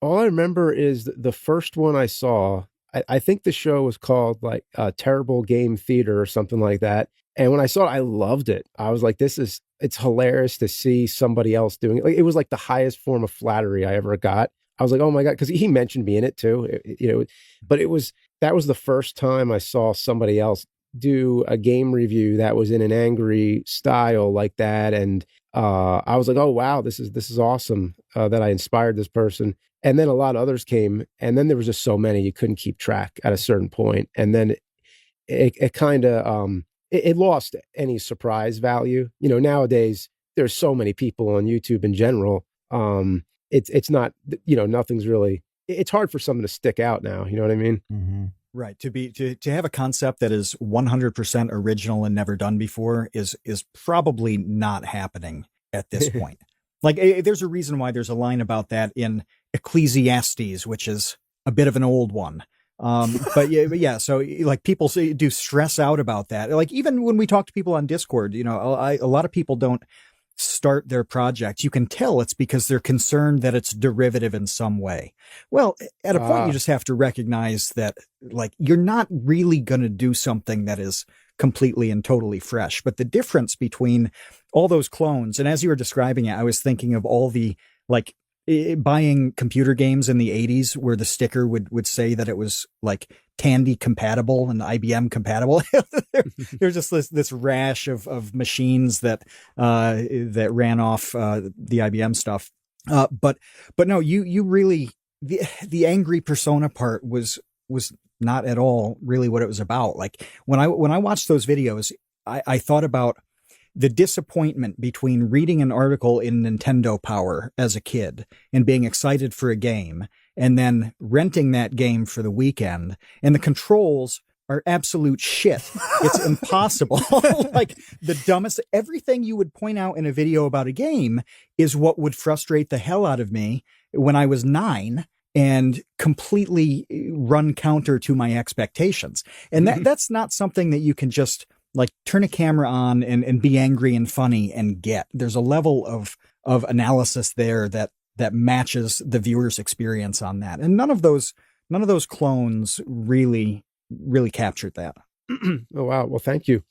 All I remember is the first one I saw. I think the show was called like Terrible Game Theater or something like that. And when I saw it, I loved it. I was like, it's hilarious to see somebody else doing it. Like, it was like the highest form of flattery I ever got. I was like, oh my God, because he mentioned me in it too, but that was the first time I saw somebody else do a game review that was in an angry style like that. And I was like, oh wow, this is awesome that I inspired this person. And then a lot of others came, and then there was just so many you couldn't keep track at a certain point. And then it kind of it lost any surprise value. Nowadays there's so many people on YouTube in general. It's not, nothing's really. It's hard for something to stick out now. You know what I mean? Mm-hmm. Right. To have a concept that is 100% original and never done before is probably not happening at this point. Like, there's a reason why there's a line about that in Ecclesiastes, which is a bit of an old one. But yeah. So like people do stress out about that. Like even when we talk to people on Discord, a lot of people don't start their projects. You can tell it's because they're concerned that it's derivative in some way. Well, at a point, you just have to recognize that like you're not really going to do something that is completely and totally fresh. But the difference between all those clones, and as you were describing it, I was thinking of all the like buying computer games in the 80s where the sticker would say that it was like Tandy compatible and IBM compatible. There's just this rash of machines that ran off the IBM stuff. But no, you really, the angry persona part was not at all really what it was about. Like when I watched those videos, I thought about the disappointment between reading an article in Nintendo Power as a kid and being excited for a game and then renting that game for the weekend, and the controls are absolute shit. It's impossible. Like the dumbest, everything you would point out in a video about a game is what would frustrate the hell out of me when I was 9 and completely run counter to my expectations. And that's not something that you can just like turn a camera on and be angry and funny and get. There's a level of analysis there that matches the viewer's experience on that. And none of those clones really captured that. Oh wow. Well, thank you.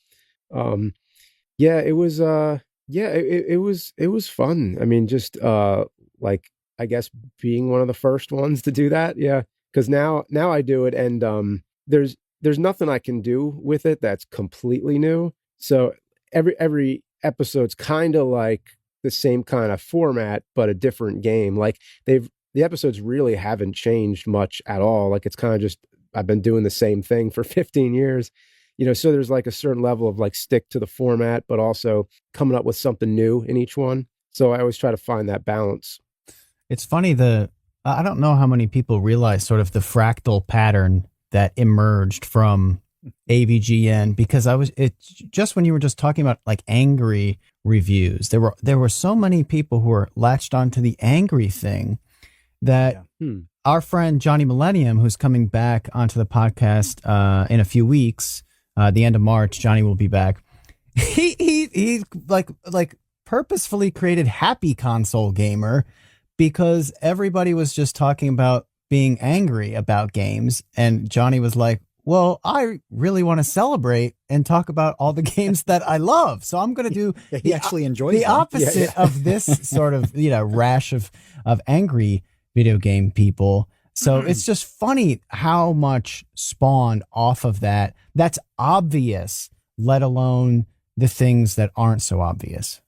Yeah, it was it was fun. I mean, just like I guess being one of the first ones to do that. Yeah. Cause now I do it, and there's nothing I can do with it that's completely new. So every episode's kind of like the same kind of format, but a different game. Like the episodes really haven't changed much at all. Like it's kind of just, I've been doing the same thing for 15 years, so there's like a certain level of like stick to the format, but also coming up with something new in each one. So I always try to find that balance. It's funny, I don't know how many people realize sort of the fractal pattern that emerged from AVGN, because just when you were just talking about like angry reviews, there were so many people who were latched onto the angry thing that our friend Johnny Millennium, who's coming back onto the podcast in a few weeks, the end of March, Johnny will be back. He like purposefully created Happy Console Gamer because everybody was just talking about being angry about games, and Johnny was like, well, I really want to celebrate and talk about all the games that I love. So I'm going to do he actually enjoys the opposite of this sort of, rash of angry video game people. So it's just funny how much spawned off of that. That's obvious, let alone the things that aren't so obvious.